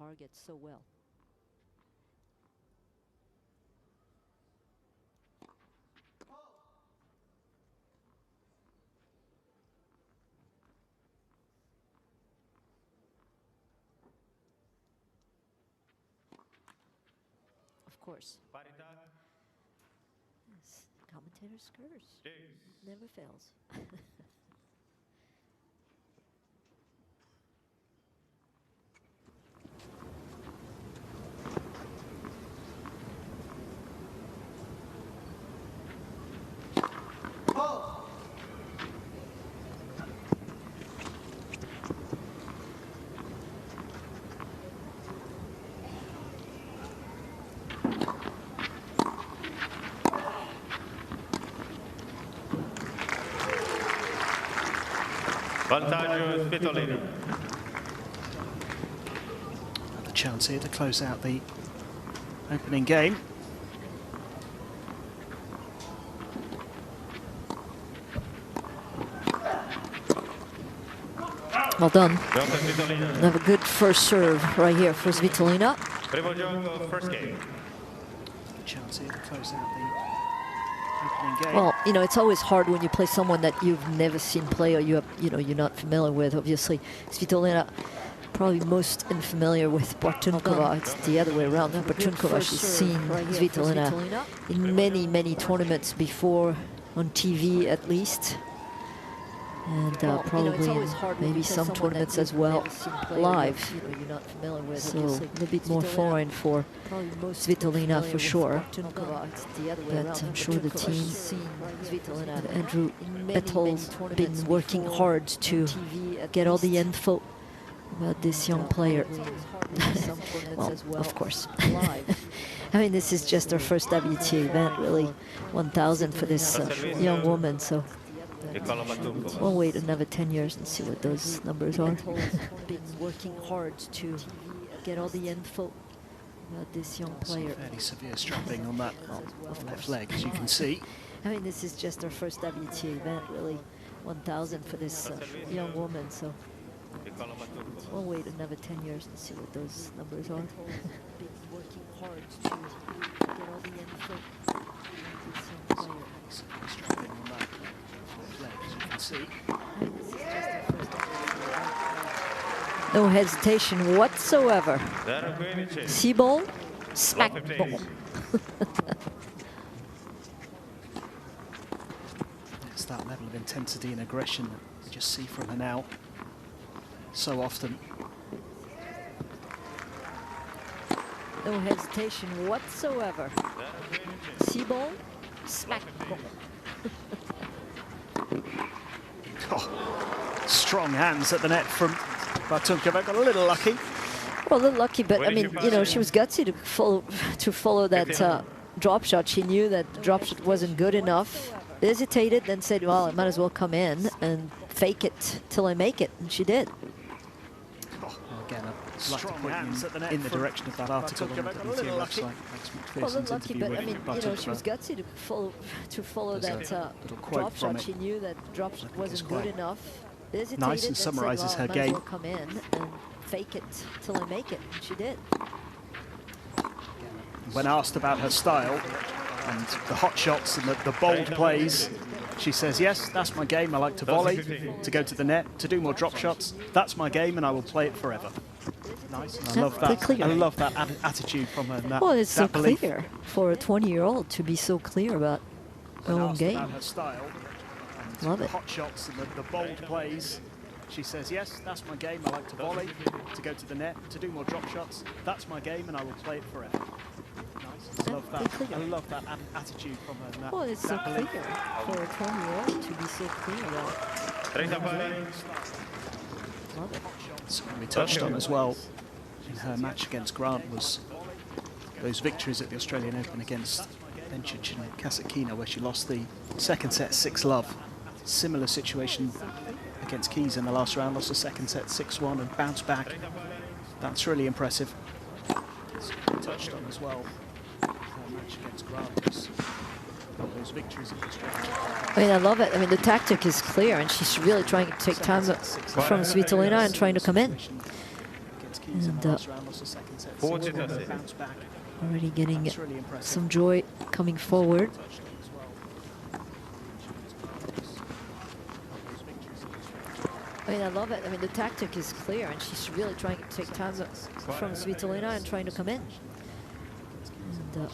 target so well. Of course. Yes, commentator's curse never fails. Vantaggio Svitolina. Another chance here to close out the opening game. Well done. Have a good first serve right here for Svitolina. First game. Chance here to close out the opening game. Well, you know, it's always hard when you play someone that you've never seen play or you're not familiar with. Obviously, Svitolina probably most unfamiliar with Bartůňková. It's the other way around. Bartůňková, she's seen Svitolina in many tournaments before, on TV at least. And probably in maybe some tournaments as well, live. So a little bit more foreign for Svitolina for sure. But I'm sure the team and Andrew Bettel's been working hard to get all the info about this young player. Well, of course. I mean, this is just our first WTA event, really. 1,000 for this young woman, so Nikola Bartůňková. we'll wait another 10 years and see what those numbers are. Been working hard to get all the info about this young player. Fairly severe strapping on that left leg, as you can see. I mean, this is just our first WTA event, really. 1,000 for this young woman, so we'll wait another 10 years and see what those numbers are. Been working hard to get all the info about this young player. Severe strapping on that left leg, as you can see. No hesitation whatsoever. See ball, smack ball. It's that level of intensity and aggression that we just see from her now so often. No hesitation whatsoever. See ball, smack ball. Strong hands at the net from Bartůňková. Got a little lucky. Well, a little lucky, but I mean, you know, she was gutsy to follow that drop shot. She knew that the drop shot wasn't good enough. Hesitated, then said, well, I might as well come in and fake it till I make it, and she did. Again, I'd like to point in the direction of that article on the WTA website. Well, a little lucky, but I mean, you know, she was gutsy to follow that drop shot. She knew that the drop shot wasn't good enough. Hesitated, nice and then summarises said, her well, I might game. as well come in and fake it till I make it, and she did. When asked about her style and the hot shots and the bold plays, she says, yes, that's my game. I like to volley, to go to the net, to do more drop shots. That's my game, and I will play it forever. Nice. And I love that. I love that attitude from her. And that, well, it's so belief. clear for a 20-year-old to be so clear about her own game. About her style and Love the it. hot shots and the bold plays. She says, yes, that's my game. I like to volley, to go to the net, to do more drop shots. That's my game, and I will play it forever. Nice. I love that. I love that attitude from her. And that, Well, it's so belief. clear for a 20-year-old to be so clear about Love it. Something we touched on as well in her match against Grant was those victories at the Australian Open against Bencic and Kasatkina, where she lost the second set 6-love. Similar situation against Keys in the last round, lost the second set 6-1 and bounced back. That's really impressive. Something we touched on as well her match against Grant was those victories at the Australian Open. I mean, I love it. I mean, the tactic is clear, and she's really trying to take time from Svitolina and trying to come in. Keys in the And, last round, lost the second set. Four Six, to nothing. bounce back. already getting That's really impressive. some joy coming forward. I mean, I love it. I mean, the tactic is clear, and she's really trying to take time from Svitolina and trying to come in. And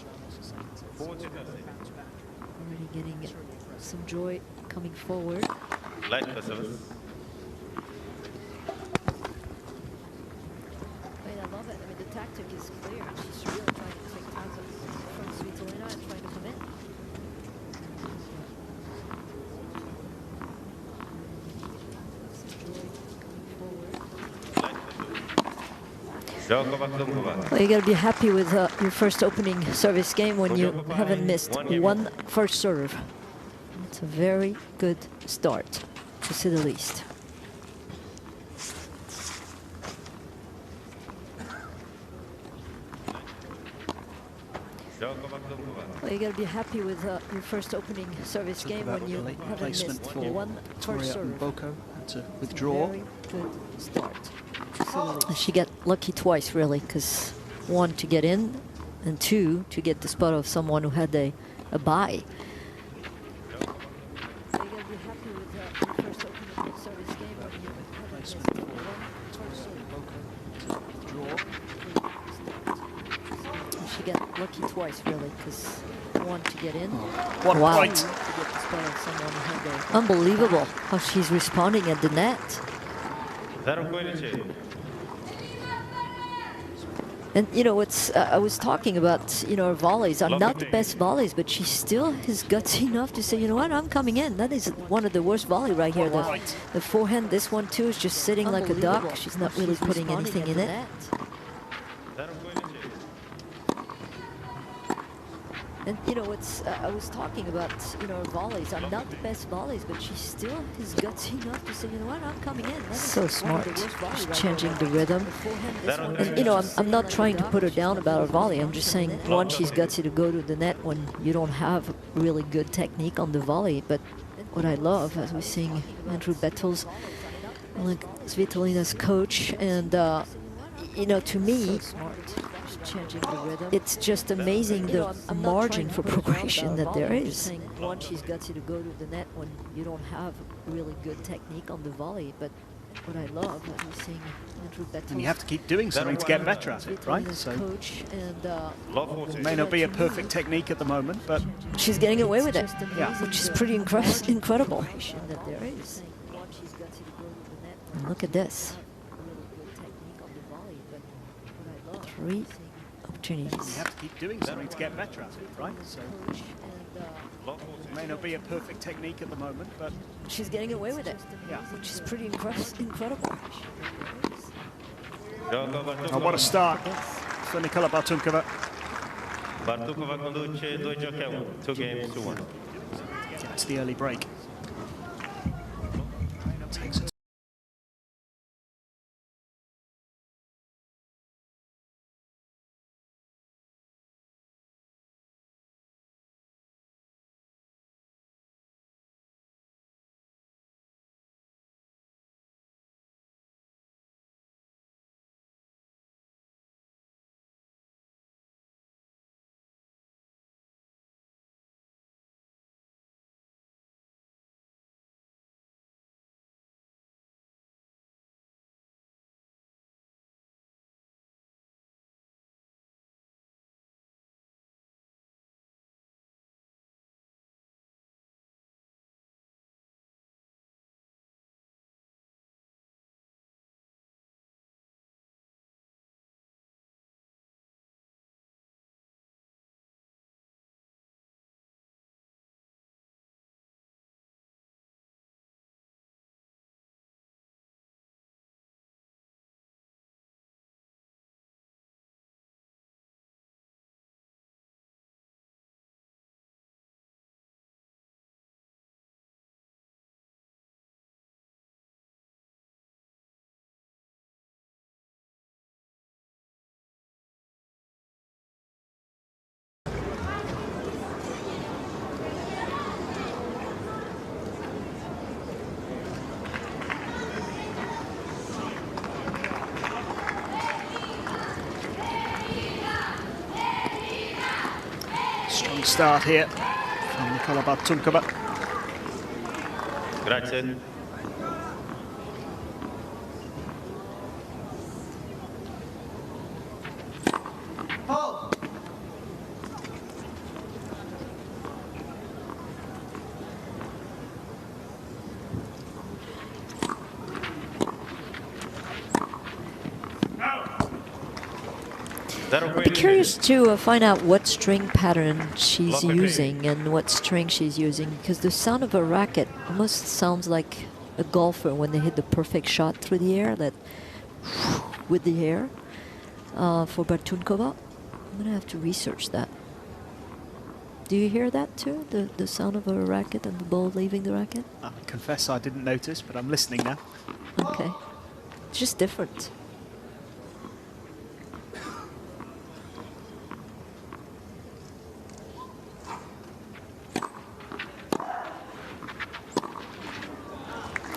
already getting some joy coming forward. Light service. I mean, I love it. I mean, the tactic is clear, and she's really trying to take time from Svitolina and trying to come in. Well, you got to be happy with your first opening service game when you haven't missed one first serve. It's a very good start, to say the least. Well, you got to be happy with your first opening service game when you haven't missed one first serve. Boko had to withdraw. Very good start. She got lucky twice, really, because one, to get in, and two, to get the spot of someone who had a bye. She got lucky twice, really, because one, to get in. What a Wow. point. Unbelievable how she's responding at the net. And you know, it's I was talking about, you know, her volleys are not the best volleys, but she still has guts enough to say, you know what, I'm coming in. That is one of the worst volley right here. The forehand, this one too, is just sitting like a duck. She's not really putting anything in it. And you know, it's I was talking about, you know, her volleys are not the best volleys, but she still has guts enough to say, you know what, I'm coming in. That is so smart. She's changing the rhythm. And you know, I'm not trying to put her down about her volley. I'm just saying, one, she's gutsy to go to the net when you don't have really good technique on the volley. But what I love, as we're seeing Andrew Bettles, like Svitolina's coach, and you know, to me, it's just amazing the margin for progression that there is. One, she's gutsy to go to the net when you don't have really good technique on the volley. But what I love, as we're seeing Andrew Bettles, And you have to keep doing something to get better at it, right? So coach, and it may not be a perfect technique at the moment, but she's getting away with it, Yeah. which is pretty incredible. And look at this. 3 opportunities. you have to keep doing something to get better at it, right? So it may not be a perfect technique at the moment, but she's getting away with it, Yeah. which is pretty incredible. oh, what a start for Nikola Bartůňková. Bartůňková conduce 2 giochi a 1, 2 games to 1. That's the early break. Takes it. start here from Nikola Bartůňková. Grazie. I'd be curious to find out what string pattern she's using and what string she's using, because the sound of a racket almost sounds like a golfer when they hit the perfect shot through the air, that with the air. For Bartůňková, I'm gonna have to research that. Do you hear that too? The sound of a racket and the ball leaving the racket? I confess I didn't notice, but I'm listening now. Okay. It's just different.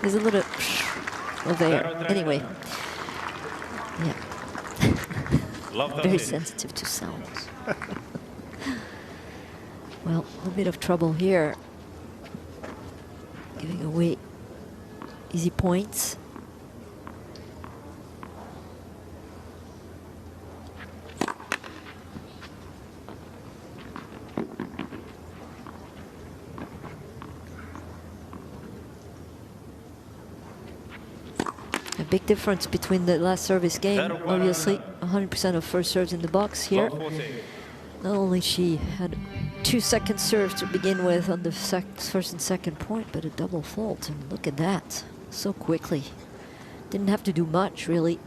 There's a little of air. Anyway. Yeah. Very sensitive to sound. Well, a bit of trouble here. Giving away easy points. A big difference between the last service game, obviously. 100% of first serves in the box here. Not only she had 2 second serves to begin with on the first and second point, but a double fault. And look at that, so quickly. Didn't have to do much, really.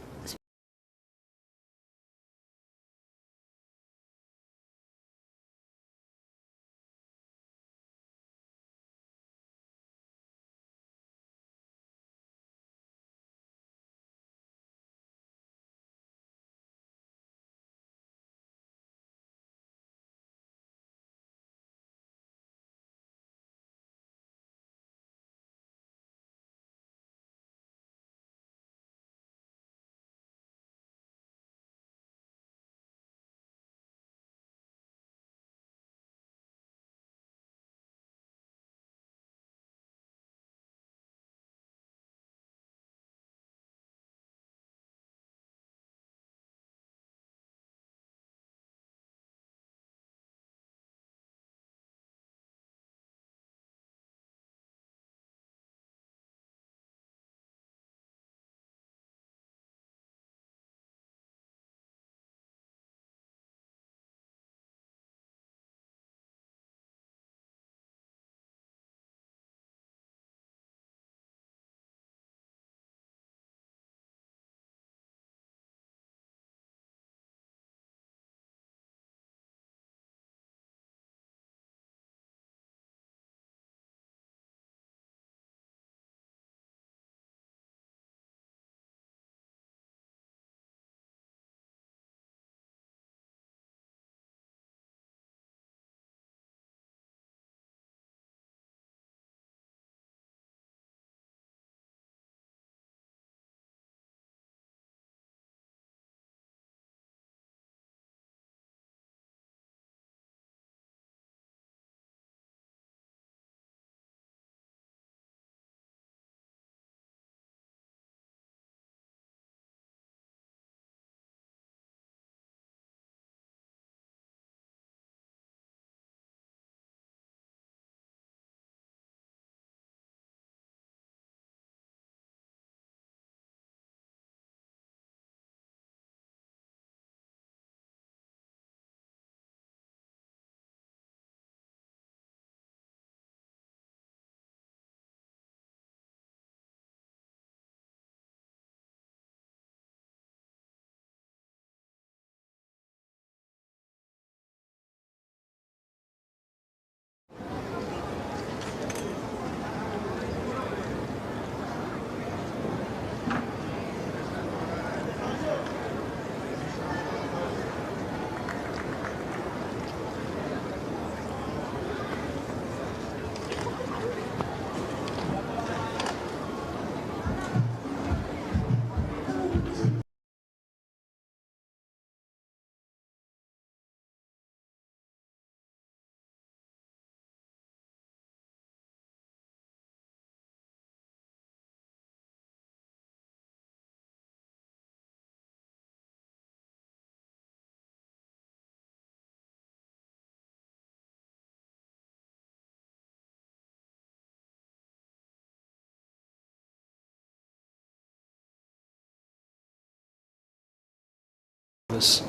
was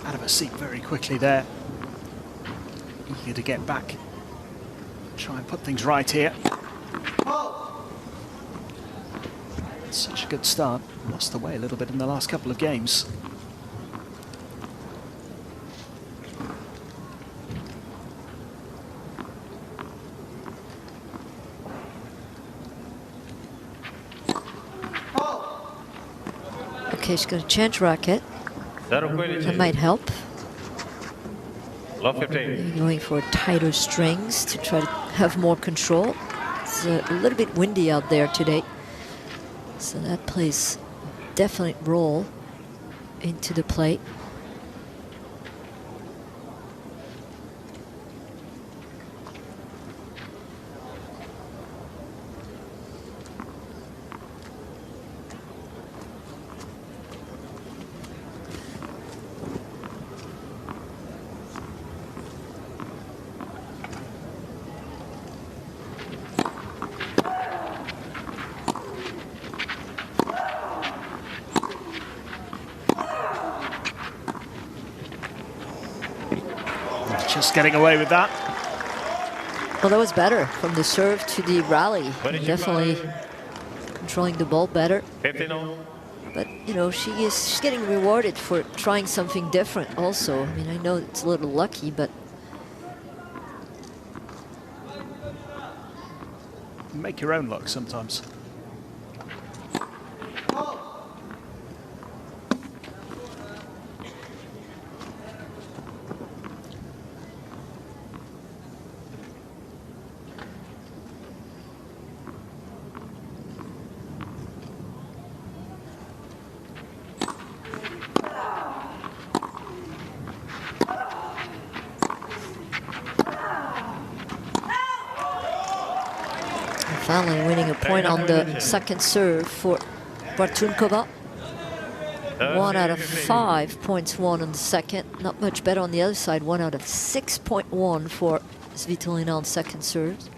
out of her seat very quickly there. Eager to get back, try and put things right here. Such a good start. Lost the way a little bit in the last couple of games. Okay, she's going to change racket. That might help. Going for tighter strings to try to have more control. It's a little bit windy out there today, so that plays a definite role into the plate. Just getting away with that. Well, that was better from the serve to the rally. Definitely controlling the ball better. But, you know, she's getting rewarded for trying something different also. I mean, I know it's a little lucky, but... Make your own luck sometimes. Finally winning a point on the second serve for Bartůňková. 1 out of 5 points won on the second. Not much better on the other side. 1 out of 6.1 for Svitolina on second serves.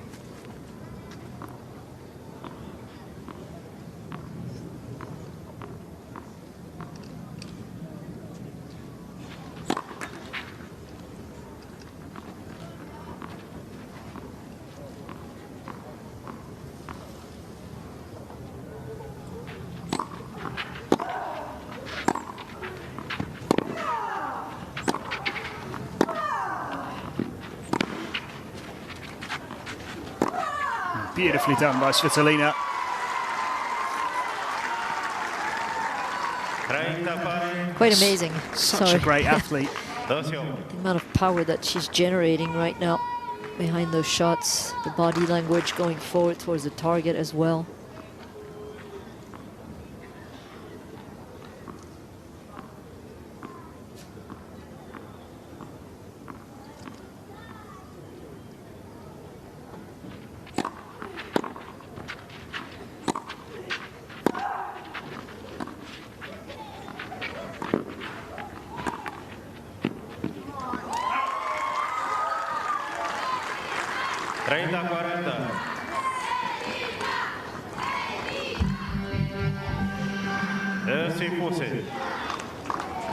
Beautifully done by Svitolina. Quite amazing. Such a great athlete. The amount of power that she's generating right now behind those shots, the body language going forward towards the target as well.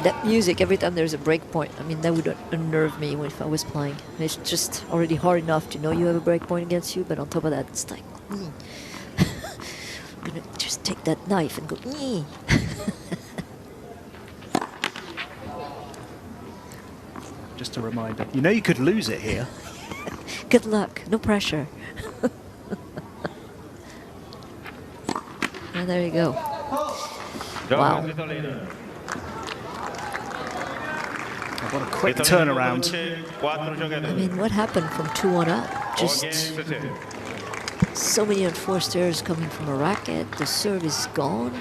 That music, every time there's a break point, I mean, that would unnerve me if I was playing. It's just already hard enough to know you have a break point against you, but on top of that, it's like, I'm gonna just take that knife and go, Just a reminder, you know you could lose it here. Good luck, no pressure. And there you go. Wow. What a quick turnaround. I mean, what happened from 2-1 up? Just so many unforced errors coming from a racket. The serve is gone.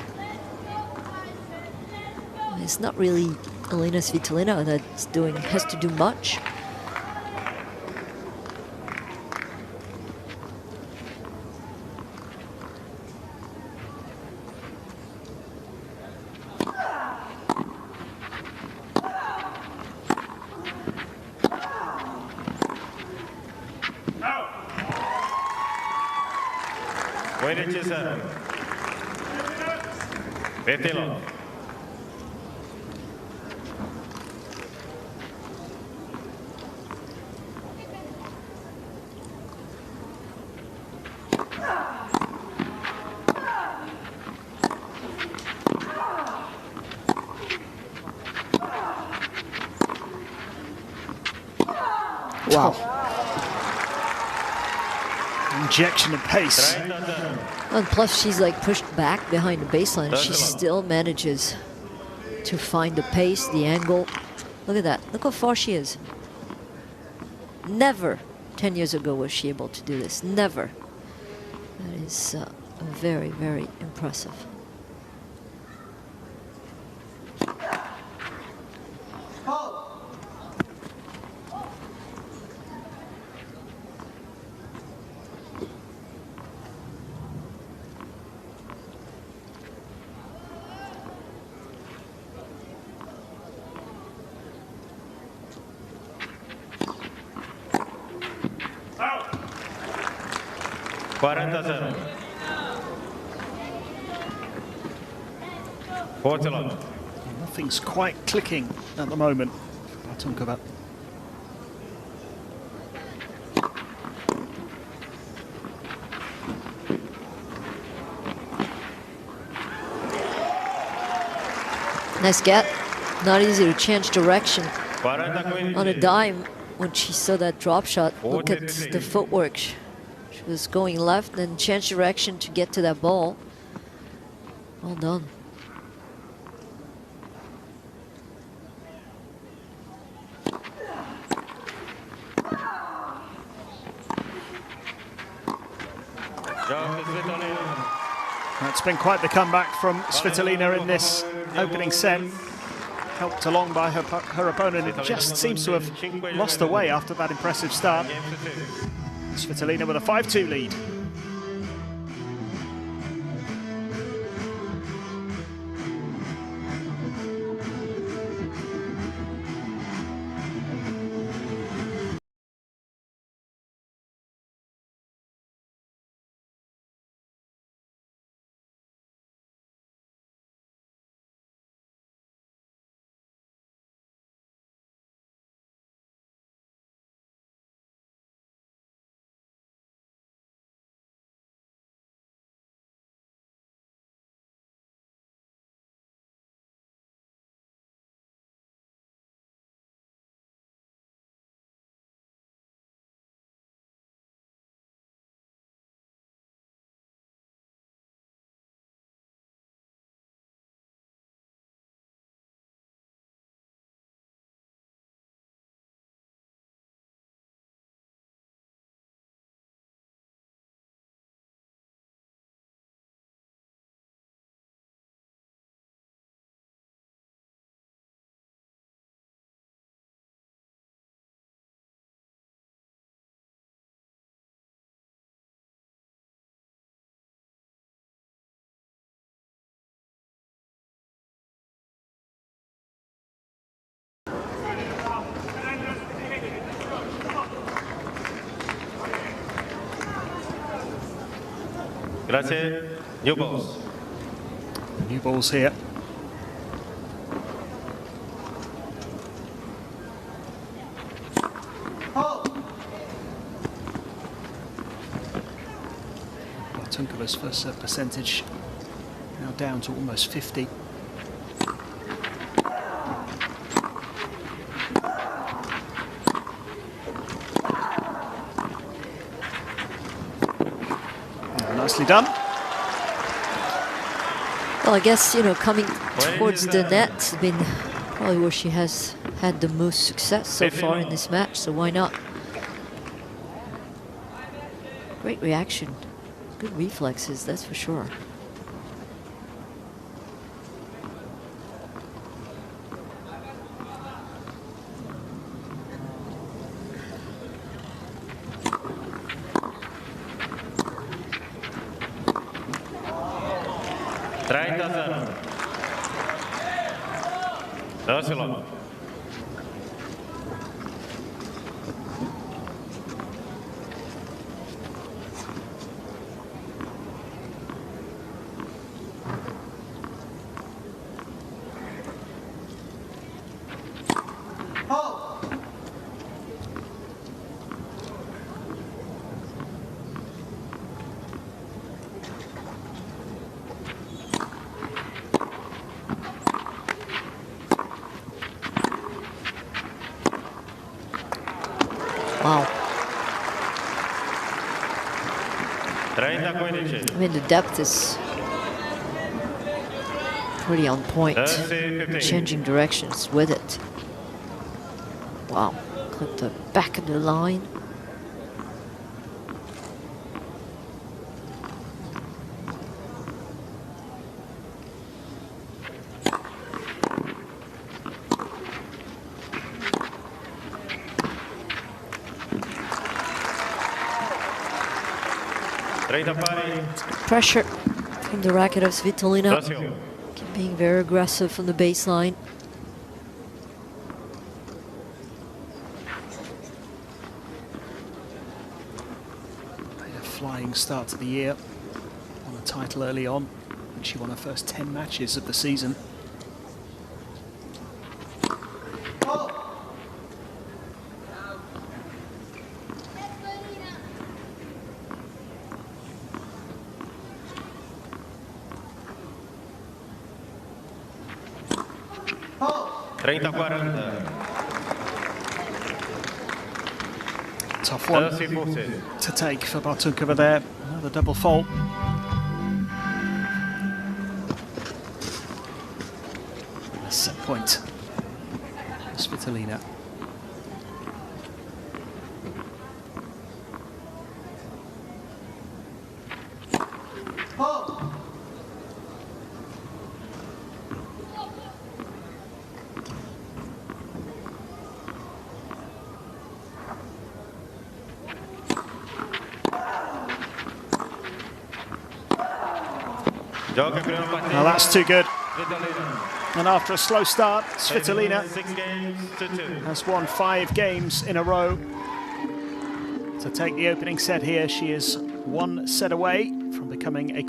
It's not really Elina Svitolina that's has to do much. Wow. Injection of pace. And plus, she's like pushed back behind the baseline, and she still manages to find the pace, the angle. Look at that. Look how far she is. Never 10 years ago was she able to do this. Never. That is very, very impressive. Nothing's quite clicking at the moment. Bartůňková. Nice get. Not easy to change direction on a dime when she saw that drop shot. Look at the footwork. She was going left and changed direction to get to that ball. Well done. It's been quite the comeback from Svitolina in this opening set. Helped along by her opponent. It just seems to have lost her way after that impressive start. Svitolina with a 5-2 lead. Grazie. New balls. New balls here. Bartůňková's first serve percentage now down to almost 50. Nicely done. Well, I guess, you know, coming towards the net has been probably where she has had the most success so far in this match, so why not? Great reaction. Good reflexes, that's for sure. 30-15. I mean, the depth is pretty on point. Changing directions with it. Wow, clipped the back of the line. Pressure from the racket of Svitolina. Being very aggressive from the baseline. Made a flying start to the year. Won a title early on. And she won her first 10 matches of the season. Tough one to take for Bartůňková there. Another double fault. A set point for Svitolina. Now that's too good. And after a slow start, Svitolina has won 5 games in a row. To take the opening set here, she is 1 set away from becoming a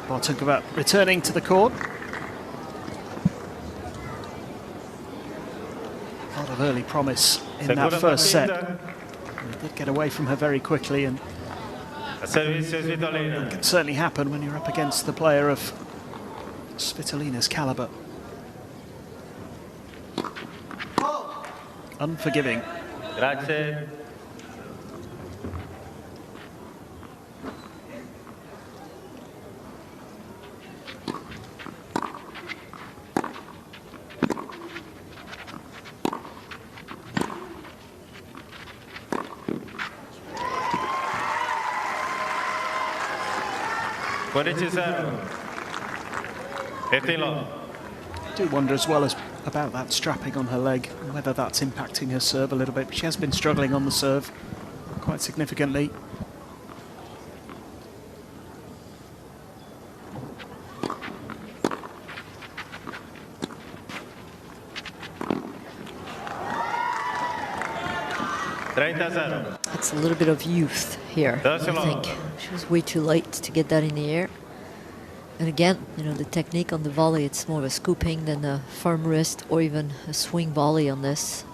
Bartůňková returning to the court. A lot of early promise in that first set. He did get away from her very quickly, and it can certainly happen when you're up against the player of Svitolina's caliber. Unforgiving. Grazie. I do wonder as well as about that strapping on her leg, and whether that's impacting her serve a little bit. She has been struggling on the serve quite significantly. It's a little bit of youth here, I think. She was way too late to get that in the air. And again, you know, the technique on the volley, it's more of a scooping than a firm wrist or even a swing volley on this.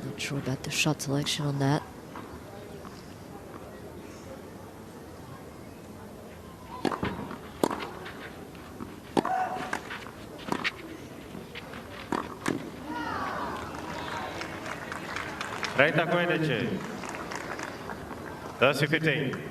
Not sure about the shot selection on that. Right Kojeneče. 15.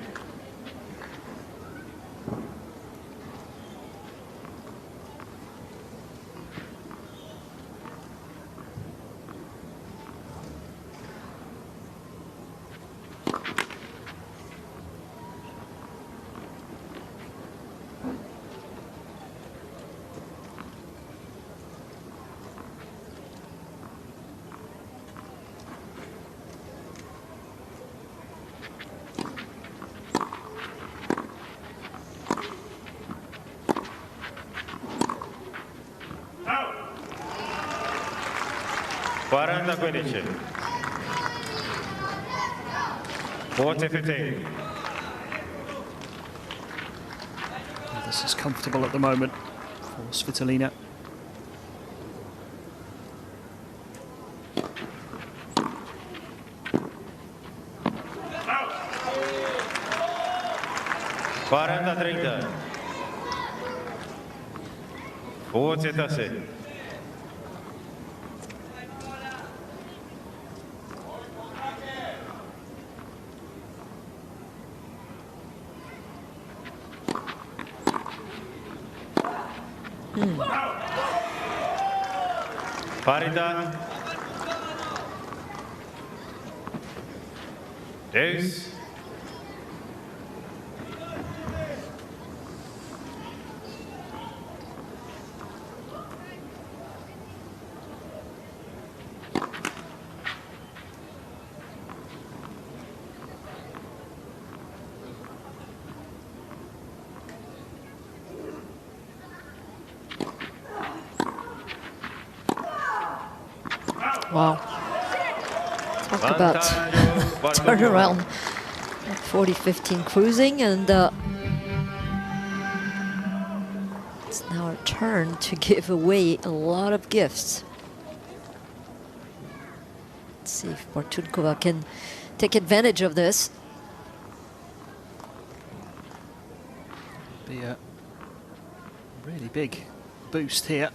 This is comfortable at the moment for Svitolina. Parida. Deuce. Wow. Talk about turnaround. 40-15 cruising, and it's now our turn to give away a lot of gifts. Let's see if Bartůňková can take advantage of this. Be a really big boost here.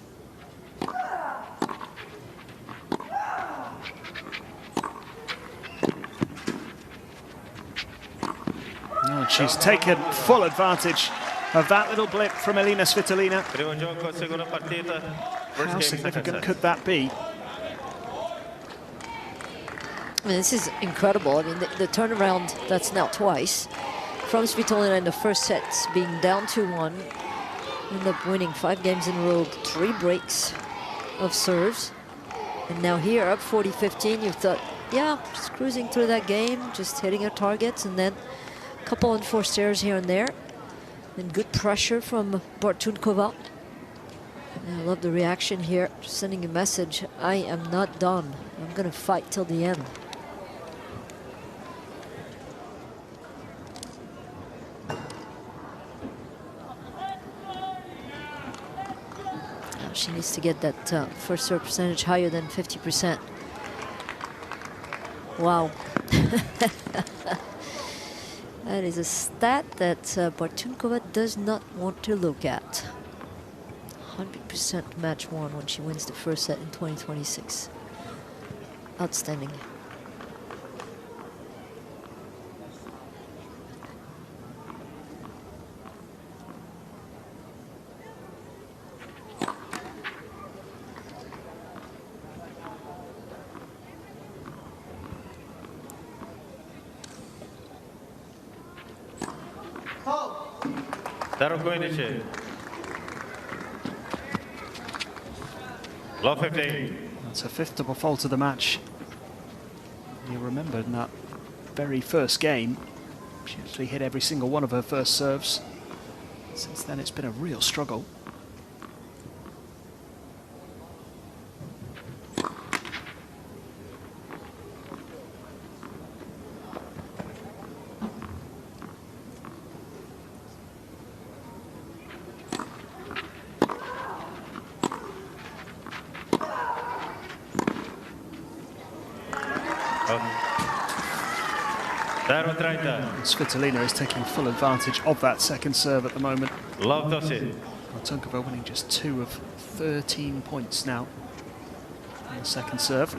She's taken full advantage of that little blip from Elina Svitolina. How significant could that be? I mean, this is incredible. I mean, the turnaround, that's now twice. From Svitolina in the first set, being down 2-1. End up winning 5 games in a row, 3 breaks of serves. And now here, up 40-15, you thought, yeah, just cruising through that game, just hitting her targets, and then couple unforced errors here and there, and good pressure from Bartůňková. I love the reaction here, just sending a message: I am not done. I'm going to fight till the end. She needs to get that first serve percentage higher than 50%. Wow. That is a stat that Bartůňková does not want to look at. 100% match won when she wins the first set in 2026. Outstanding. Love 15. That's her 5th double fault of the match. You remember in that very first game, she actually hit every single one of her first serves. Since then, it's been a real struggle. Svitolina is taking full advantage of that second serve at the moment. Bartůňková winning just 2 of 13 points now on the second serve.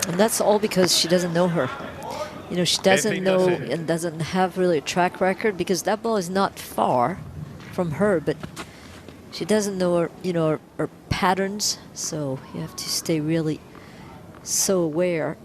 And that's all because she doesn't know her. You know, she doesn't know and doesn't have really a track record, because that ball is not far from her, but she doesn't know her, you know, her patterns. So you have to stay really so aware.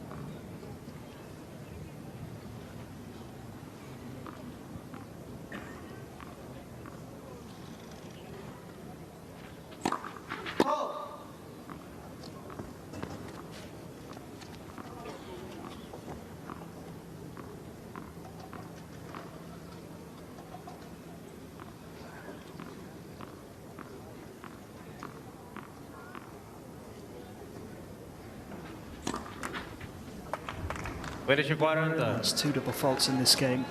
That's 2 double faults in this game.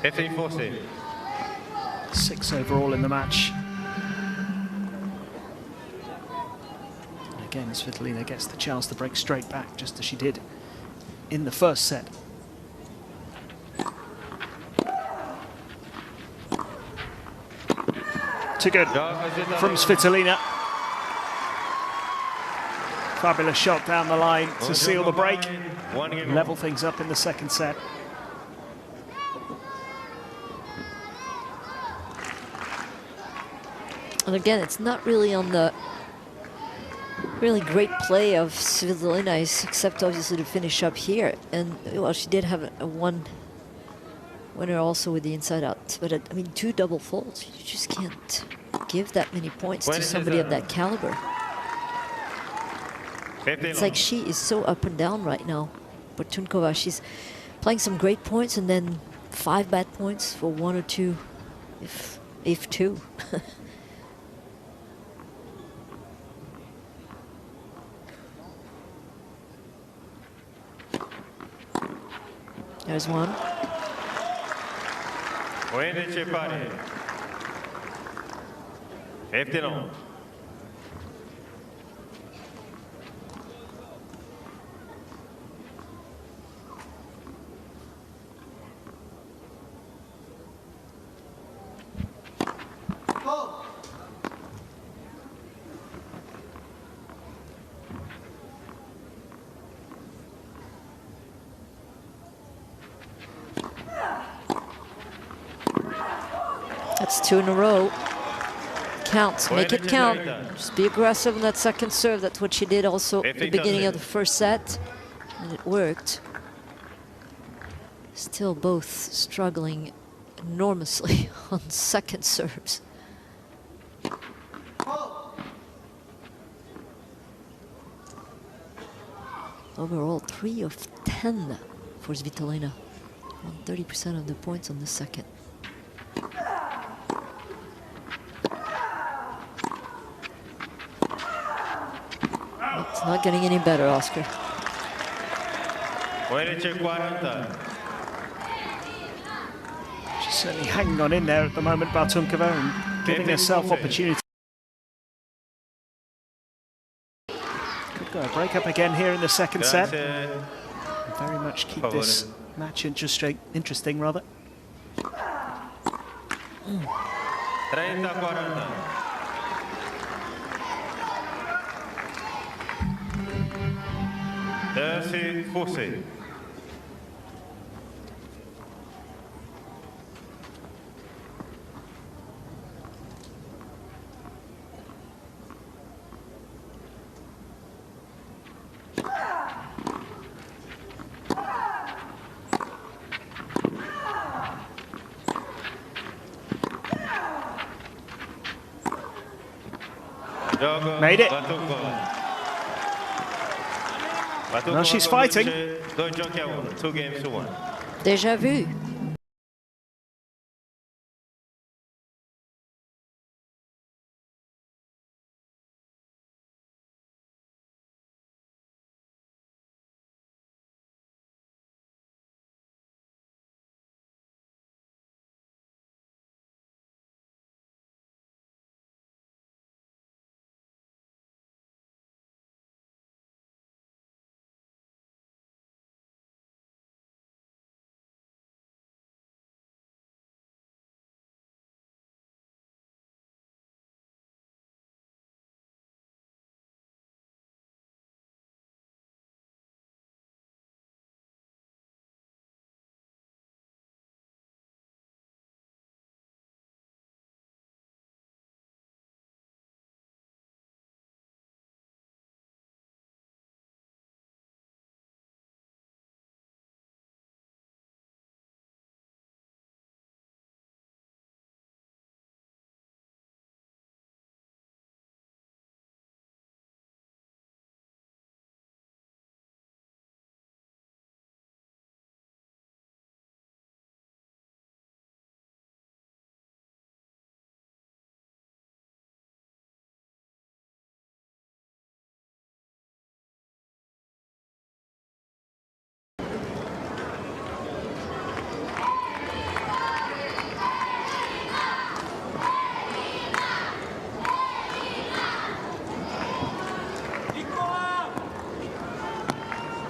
15-40. 6 overall in the match. And again, Svitolina gets the chance to break straight back, just as she did in the first set. Too good from Svitolina. Fabulous shot down the line to seal the break. Level things up in the second set. And again, it's not really on the really great play of Svitolina, except obviously to finish up here. And well, she did have a winner also with the inside out. But I mean, 2 double faults, you just can't give that many points to somebody of that caliber. It's like she is so up and down right now. Bartůňková, she's playing some great points and then 5 bad points for 1 or 2, if 2. There's one. 15. That's 2 in a row. Counts, make it count. Just be aggressive in that second serve. That's what she did also at the beginning of the first set, and it worked. Still both struggling enormously on second serves. Overall, 3 of 10 for Svitolina. 30% of the points on the second. It's not getting any better, Oscar. She's certainly hanging on in there at the moment, Bartůňková, and giving herself opportunity. Could go a break up again here in the second set. And very much keep this match interesting, rather. 30-40. Fusi. Made it. Now she's fighting. 2 games to 1. Déjà vu.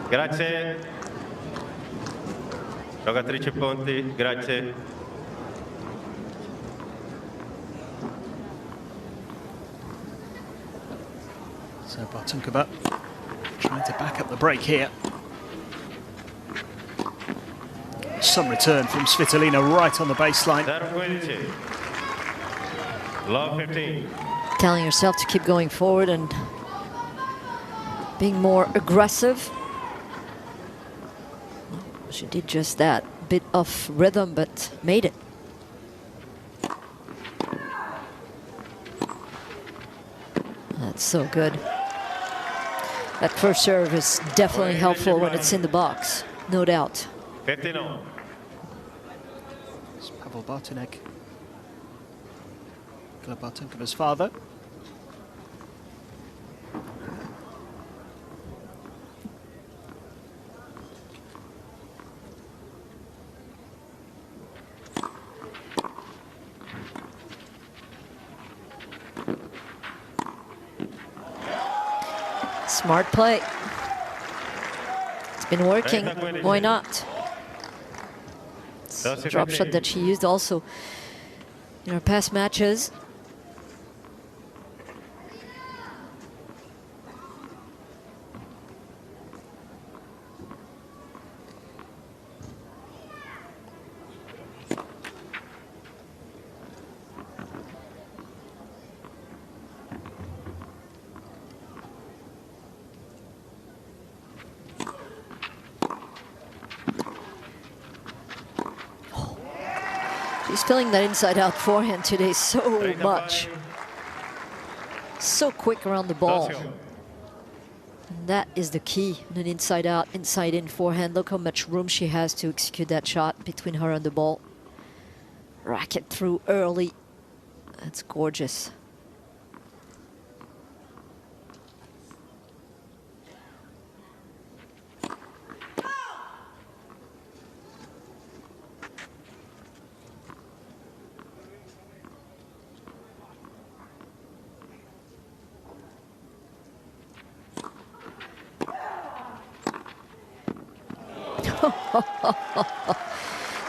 Grazie. Giocatrice Ponti, grazie. So Bartůňková trying to back up the break here. Some return from Svitolina right on the baseline. Love 15. Telling herself to keep going forward and being more aggressive. She did just that. Bit off rhythm, but made it. That's so good. That first serve is definitely helpful when it's in the box, no doubt. 15-0. It's Pavel Bartůňek, Nikola Bartůňková's father. Smart play. It's been working. Why not? It's a drop shot that she used also in her past matches. She's feeling that inside-out forehand today so much. So quick around the ball. And that is the key, an inside-out, inside-in forehand. Look how much room she has to execute that shot between her and the ball. Racket through early. That's gorgeous.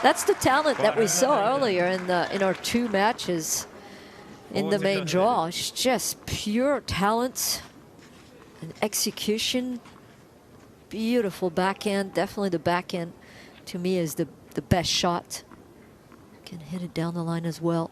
That's the talent that we saw earlier in our 2 matches in the main draw. It's just pure talent and execution. Beautiful backhand. Definitely the backhand, to me, is the best shot. Can hit it down the line as well.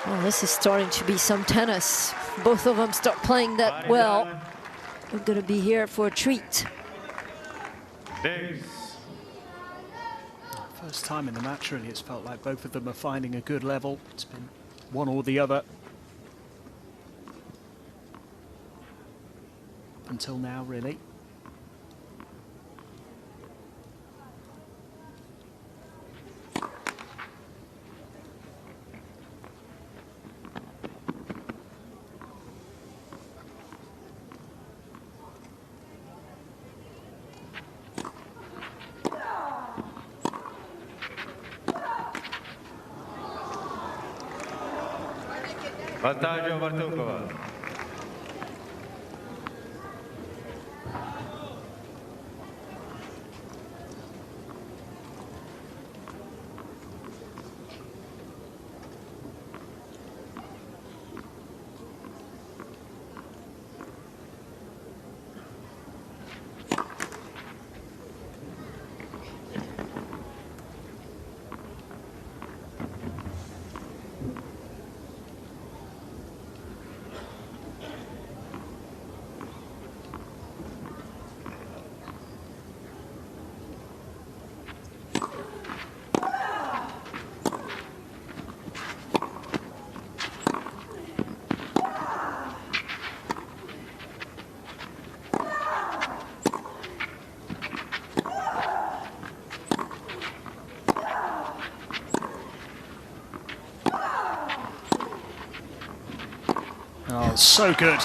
Well, this is starting to be some tennis. Both of them start playing that well. We're going to be here for a treat. First time in the match, really, it's felt like both of them are finding a good level. It's been one or the other until now, really. Vantaggio Bartůňková. Oh, so good.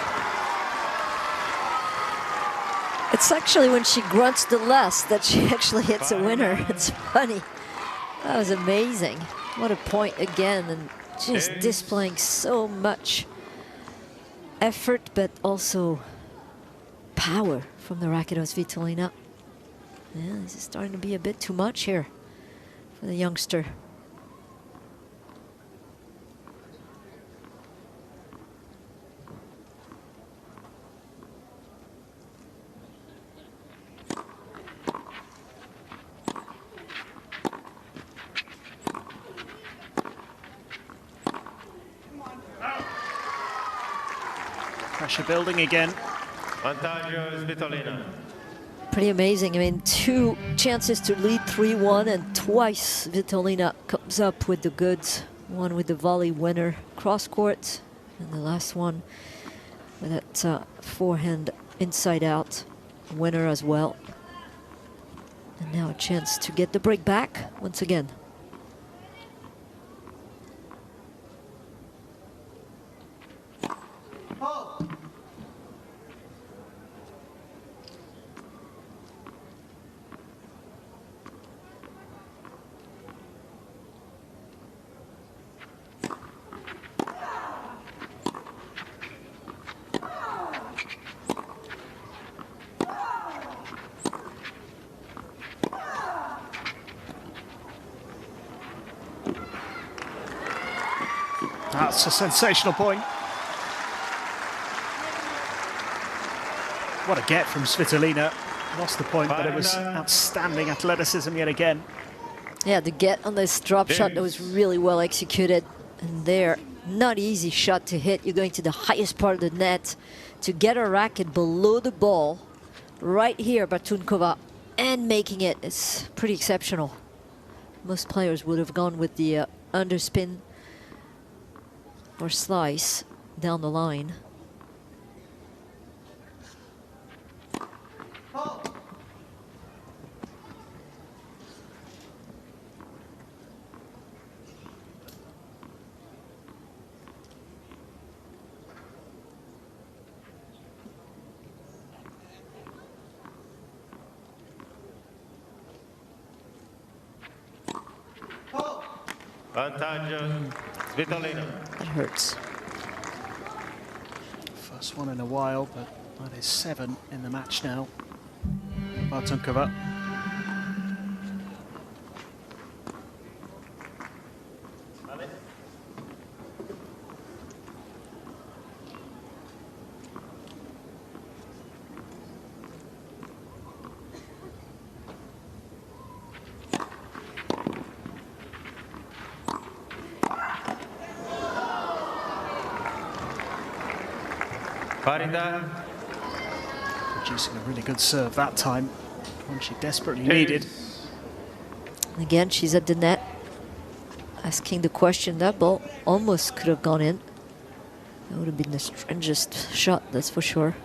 It's actually when she grunts the less that she actually hits a winner. It's funny. That was amazing. What a point again, and just displaying so much effort, but also power from the racket of Svitolina. Yeah, this is starting to be a bit too much here for the youngster. Pressure building again. Vantaggio Svitolina. Pretty amazing. I mean, 2 chances to lead 3-1, and twice Svitolina comes up with the goods. One with the volley winner cross court, and the last one with that forehand inside out winner as well. And now a chance to get the break back once again. That's a sensational point. What a get from Svitolina. Lost the point, but it was outstanding athleticism yet again. Yeah, the get on this drop shot that was really well executed. And there, not easy shot to hit. You're going to the highest part of the net to get a racket below the ball. Right here, Bartůňková, and making it. It's pretty exceptional. Most players would have gone with the underspin or slice down the line. Vantage Svitolina. That hurts. First one in a while, but that is 7 in the match now. Bartůňková. Producing a really good serve that time, one she desperately needed. Again, she's at the net, asking the question. That ball almost could have gone in. That would have been the strangest shot, that's for sure.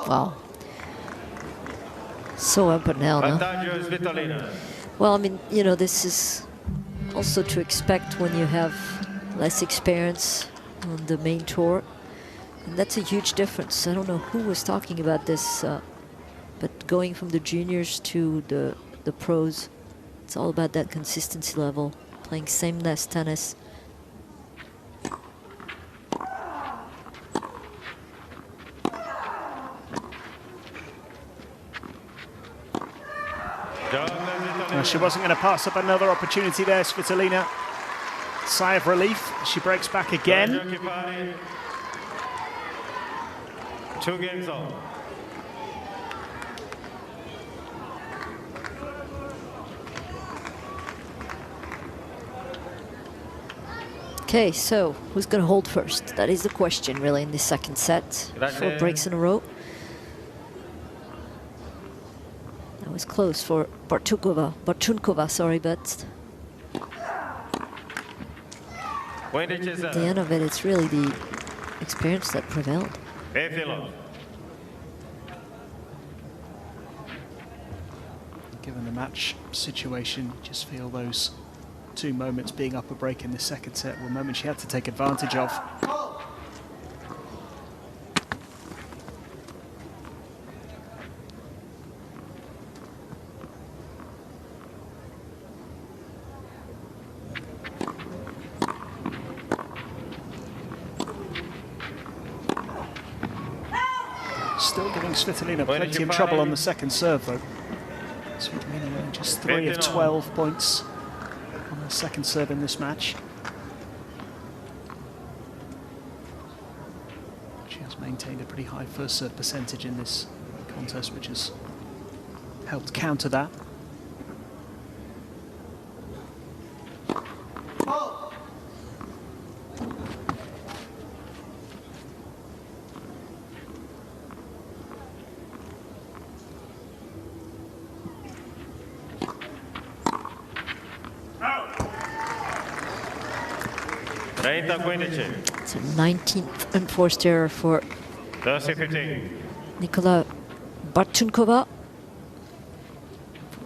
Wow. So up and down, huh? Well, I mean, you know, this is also to expect when you have less experience on the main tour. And that's a huge difference. I don't know who was talking about this, but going from the juniors to the pros, it's all about that consistency level, playing sameness tennis. She wasn't going to pass up another opportunity there, Svitolina. Sigh of relief. She breaks back again. 2 games on. Okay, so who's going to hold first? That is the question, really, in the second set. 4 breaks in a row. That was close for Bartůňková, sorry, but at the end of it, it's really the experience that prevailed. Given the match situation, you just feel those 2 moments being up a break in the second set were moments she had to take advantage of. Still giving Svitolina plenty of trouble on the second serve, though. Svitolina winning just 3 of 12 points on the second serve in this match. She has maintained a pretty high first serve percentage in this contest, which has helped counter that. It's a 19th enforced error for Nikola Bartůňková.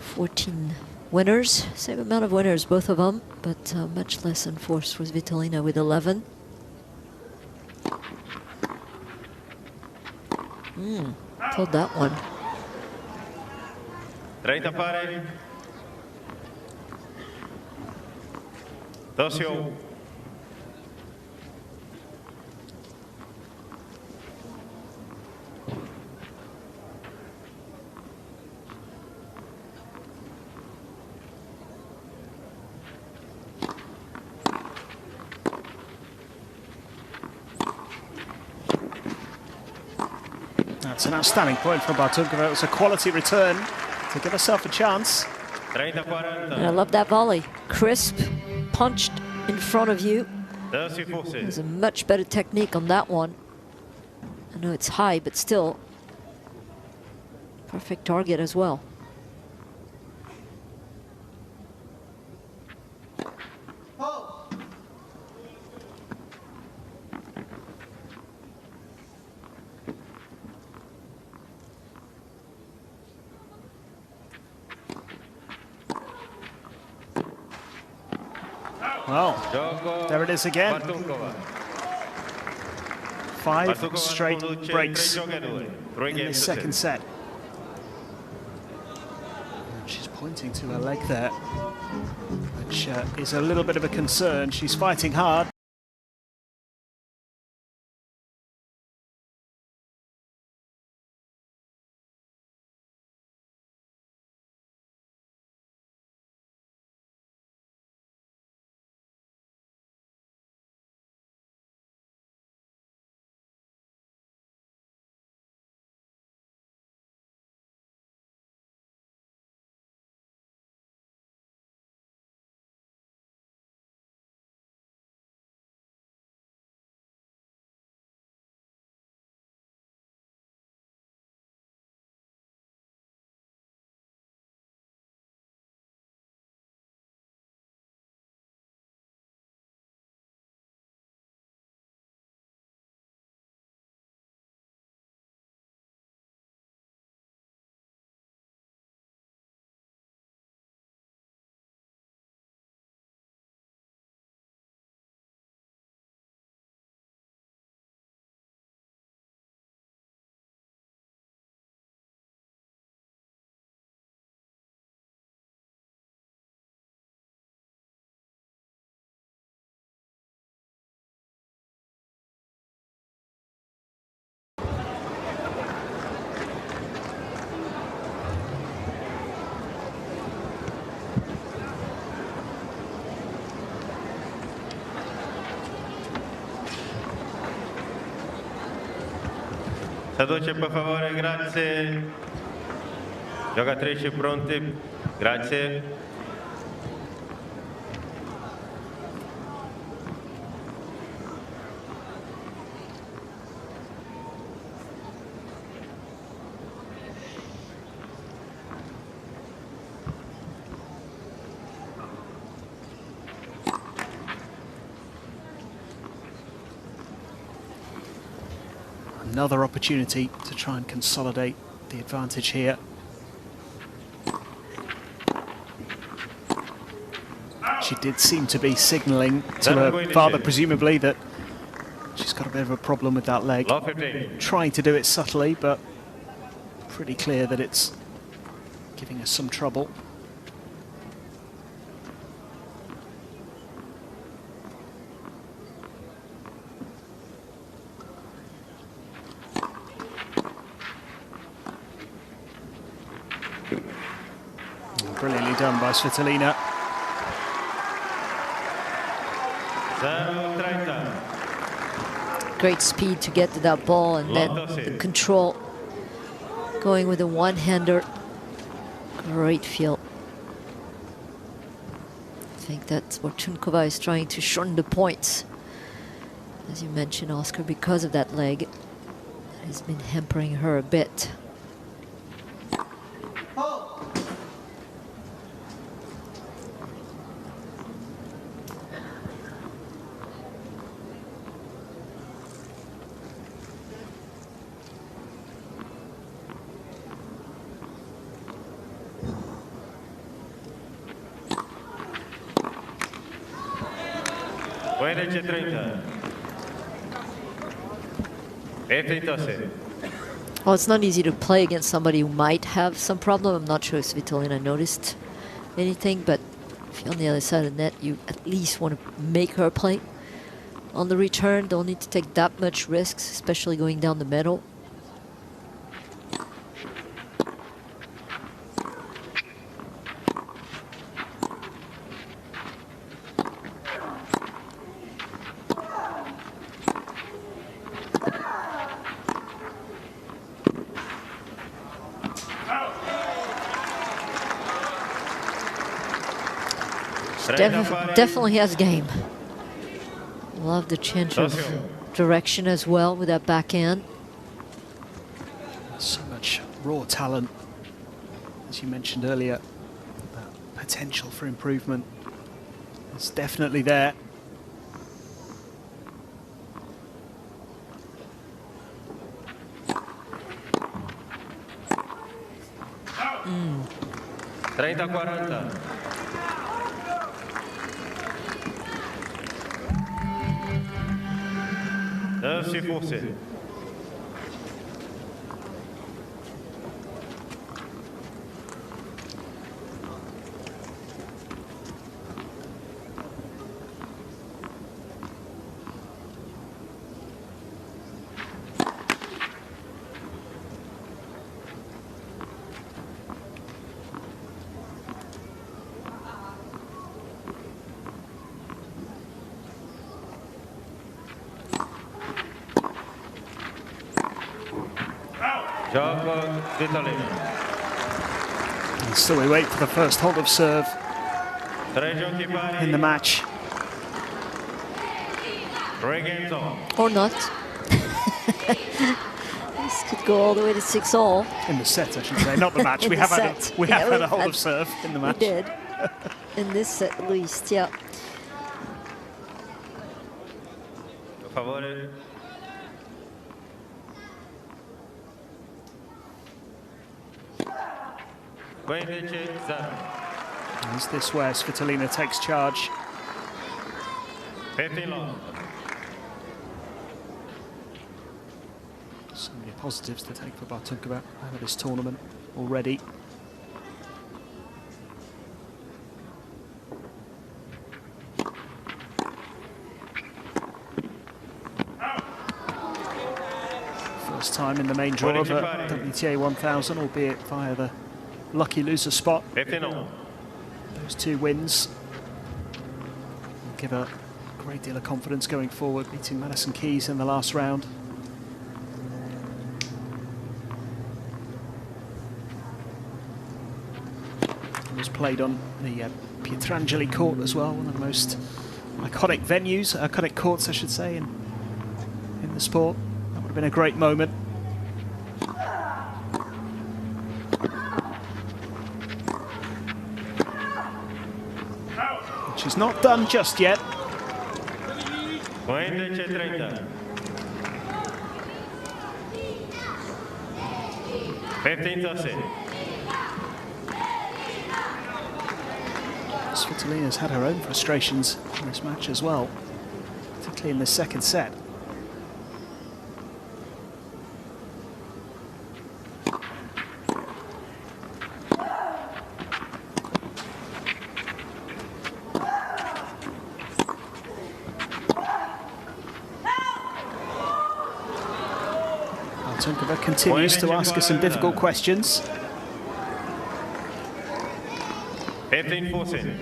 14 winners, same amount of winners, both of them, but much less enforced for Svitolina with 11. Pulled that one. 30 pare. 2. That's an outstanding point from Bartůňková. It was a quality return to give herself a chance. And I love that volley. Crisp, punched in front of you. There's a much better technique on that one. I know it's high, but still perfect target as well. Well, there it is again. 5 straight breaks in this second set. And she's pointing to her leg there, which is a little bit of a concern. She's fighting hard. Seduce per favore, grazie. Giocatrici pronti, grazie. Another opportunity to try and consolidate the advantage here. She did seem to be signalling to her father, presumably, that she's got a bit of a problem with that leg. Trying to do it subtly, but pretty clear that it's giving her some trouble. Brilliantly done by Svitolina. Great speed to get to that ball, and then the control. Going with a one-hander. Great feel. I think that's Bartůňková is trying to shorten the points. As you mentioned, Oscar, because of that leg, that has been hampering her a bit. Well, it's not easy to play against somebody who might have some problem. I'm not sure if Svitolina noticed anything, but if you're on the other side of the net, you at least want to make her play on the return. Don't need to take that much risks, especially going down the middle. Definitely has game. Love the change of direction as well with that backhand. So much raw talent, as you mentioned earlier. That potential for improvement is definitely there. 6-4. And still we wait for the first hold of serve in the match. Or not. This could go all the way to 6-all. In the set, I should say, not the match. We have had a hold of serve in the match. We did. In this set at least, yeah. Is this where Svitolina takes charge? 15 long. So many positives to take for Bartůňková out of this tournament already. First time in the main draw of a WTA 1000, albeit via the lucky loser spot. Those two wins will give a great deal of confidence going forward, beating Madison Keys in the last round. It was played on the Internazionali court as well, one of the most iconic venues, iconic courts I should say, in the sport. That would have been a great moment. She's not done just yet. 15-30. 15-30. Svitolina's had her own frustrations in this match as well, particularly in the second set. Bartůňková continues to ask her some difficult questions. 15-14.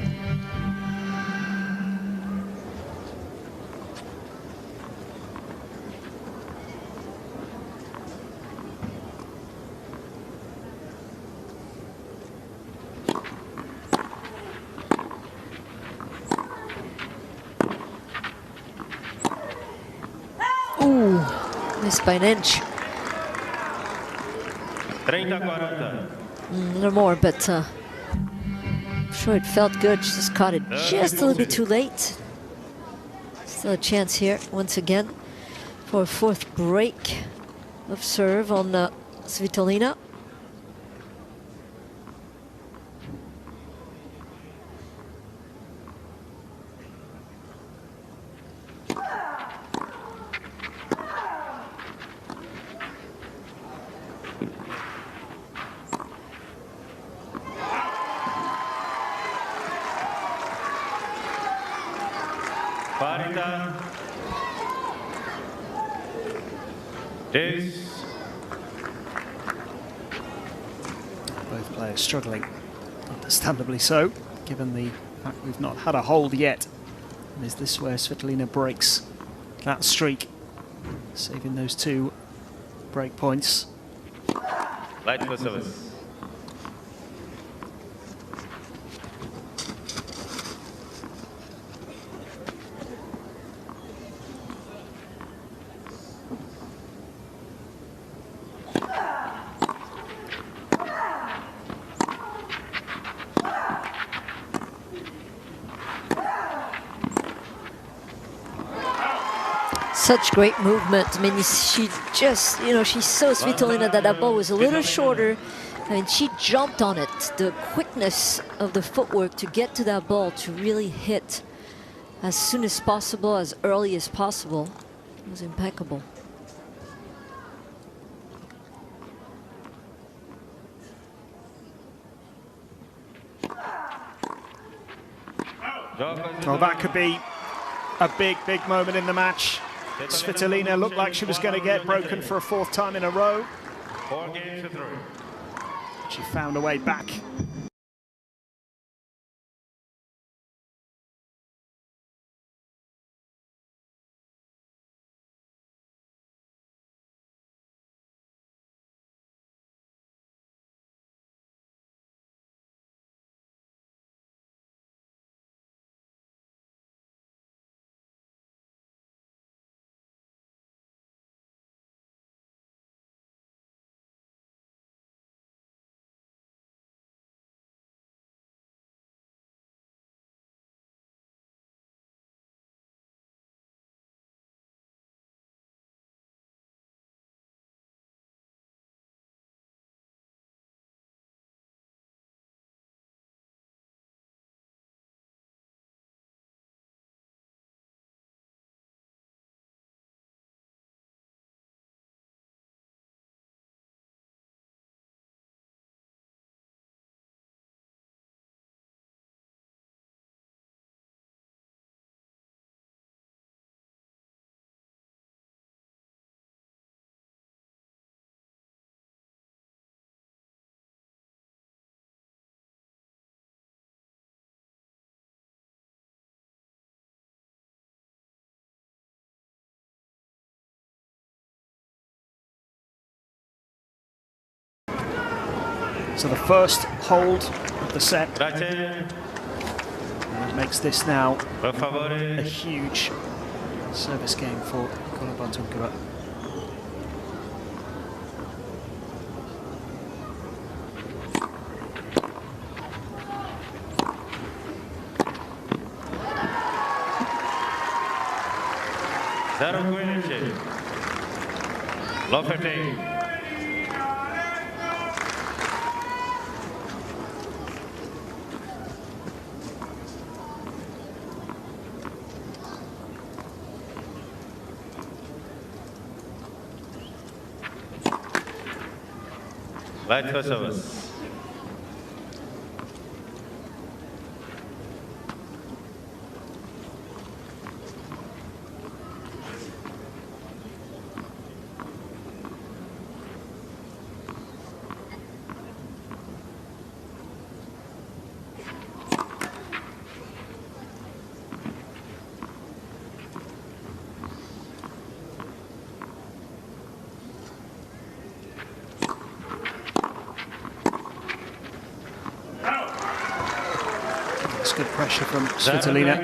Ooh, missed by an inch. 30-40. No more, but I'm sure it felt good. She just caught it just a little bit too late. Still a chance here, once again, for a fourth break of serve on Svitolina. Both players struggling, understandably so, given the fact we've not had a hold yet. And is this where Svitolina breaks that streak, saving those two break points? Light for service. Such great movement. I mean, she just, you know, she's so Svitolina that ball was a little shorter, and she jumped on it. The quickness of the footwork to get to that ball, to really hit as soon as possible, as early as possible. It was impeccable. Well, that could be a big, big moment in the match. Svitolina looked like she was going to get broken for a 4th time in a row. 4 games to 3. She found a way back. So the first hold of the set. And it makes this now a huge service game for Nikola Bartůňková. Right for service. Good pressure from Svitolina.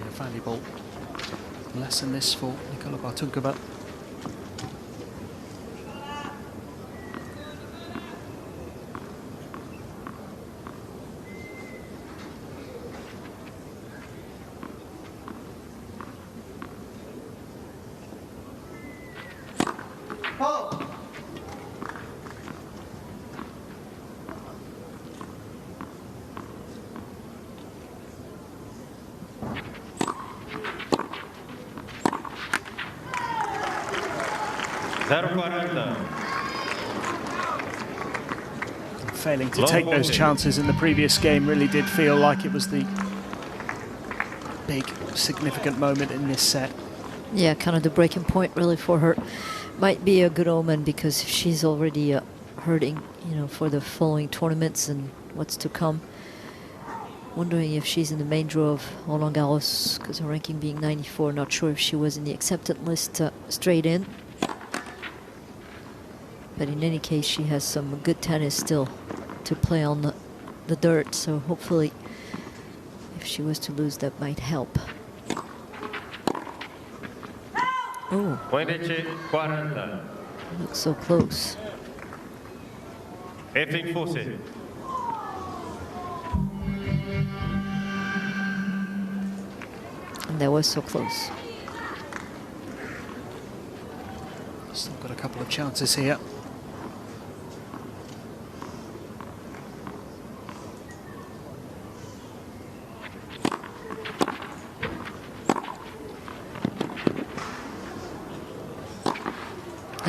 A valuable lesson this for Nikola Bartůňková. Failing to take those chances in the previous game really did feel like it was the big, significant moment in this set. Yeah, kind of the breaking point really for her. Might be a good omen because she's already hurting, you know, for the following tournaments and what's to come. Wondering if she's in the main draw of Roland Garros because her ranking being 94. Not sure if she was in the accepted list straight in. But in any case, she has some good tennis still to play on the dirt. So hopefully, if she was to lose, that might help. Oh, looks so close. And that was so close. Still got a couple of chances here.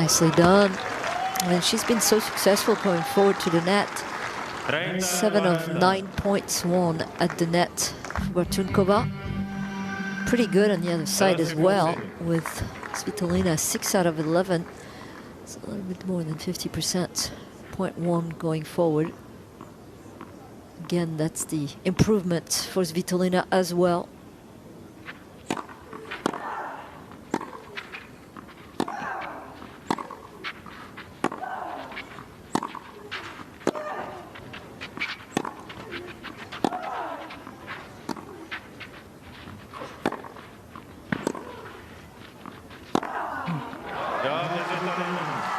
Nicely done. And she's been so successful going forward to the net. 7 of 9 points won at the net. Bartůňková. Pretty good on the other side as well, with Svitolina 6 out of 11. It's a little bit more than 50%. 0.1 going forward. Again, that's the improvement for Svitolina as well.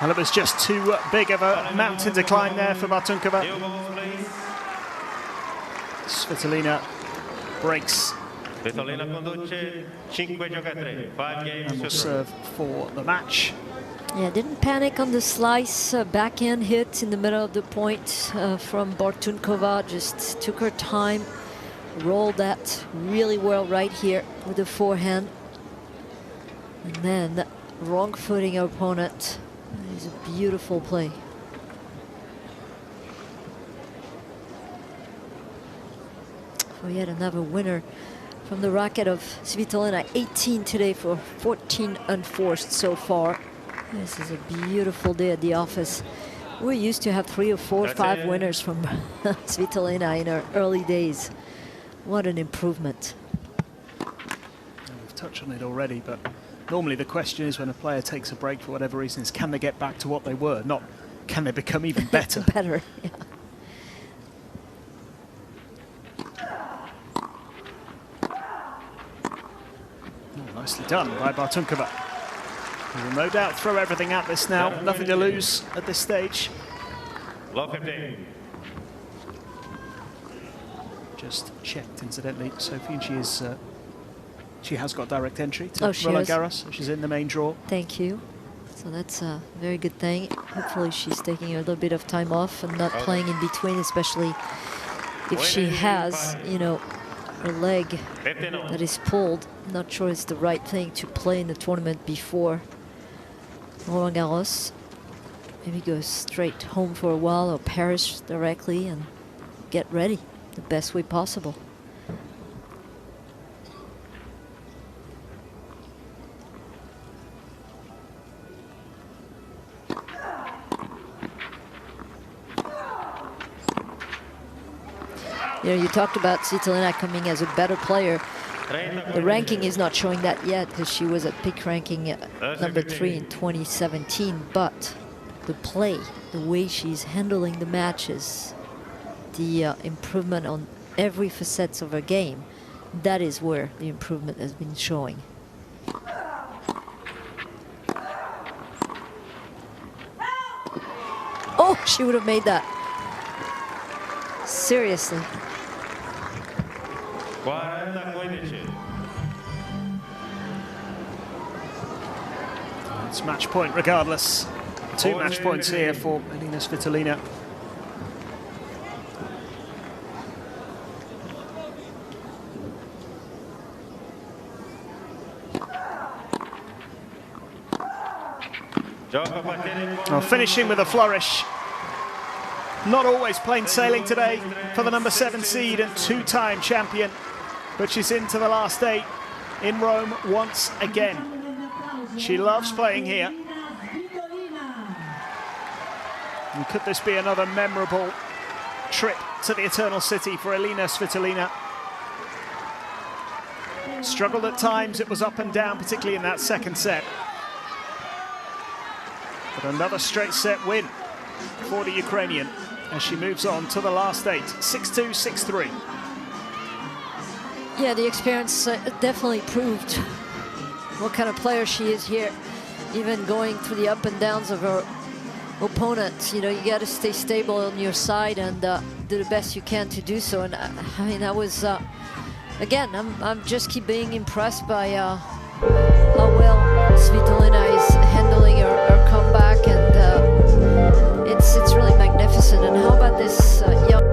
Well, it was just too big of a mountain to climb there for Bartůňková. Svitolina breaks and will serve for the match. Yeah, didn't panic on the slice, backhand hit in the middle of the point from Bartůňková. Just took her time, rolled that really well right here with the forehand. And then wrong footing her opponent. It's a beautiful play. For yet another winner from the racket of Svitolina. 18 today for 14 unforced so far. This is a beautiful day at the office. We used to have 3 or 4 or 5 winners from Svitolina in her early days. What an improvement. We've touched on it already, but normally the question is, when a player takes a break for whatever reason, is can they get back to what they were, not can they become even better. Better, yeah. Nicely done by Bartůňková. He will no doubt throw everything at this now. Nothing to lose at this stage. Just checked, incidentally, Sophie, and she has got direct entry to Roland Garros. So she's in the main draw. Thank you. So that's a very good thing. Hopefully she's taking a little bit of time off and not playing in between, especially if she has, you know, her leg that is pulled. I'm not sure it's the right thing to play in the tournament before Roland Garros. Maybe go straight home for a while or Paris directly and get ready the best way possible. You know, you talked about Svitolina coming as a better player. The ranking is not showing that yet, because she was at peak ranking number 3 in 2017. But the play, the way she's handling the matches, the improvement on every facet of her game, that is where the improvement has been showing. Oh, she would have made that. Seriously. It's match point regardless. 2 match points here for Elina Svitolina. Well, finishing with a flourish. Not always plain sailing today for the number 7 seed and 2-time champion, but she's into the last 8 in Rome once again. She loves playing here. And could this be another memorable trip to the Eternal City for Elina Svitolina? Struggled at times, it was up and down, particularly in that second set. But another straight set win for the Ukrainian as she moves on to the last 8, 6-2, 6-3. Yeah, the experience definitely proved what kind of player she is here. Even going through the up and downs of her opponent, you know, you got to stay stable on your side and do the best you can to do so. And I mean, I was, again, I'm just keep being impressed by how well Svitolina is handling her comeback, and it's really magnificent. And how about this young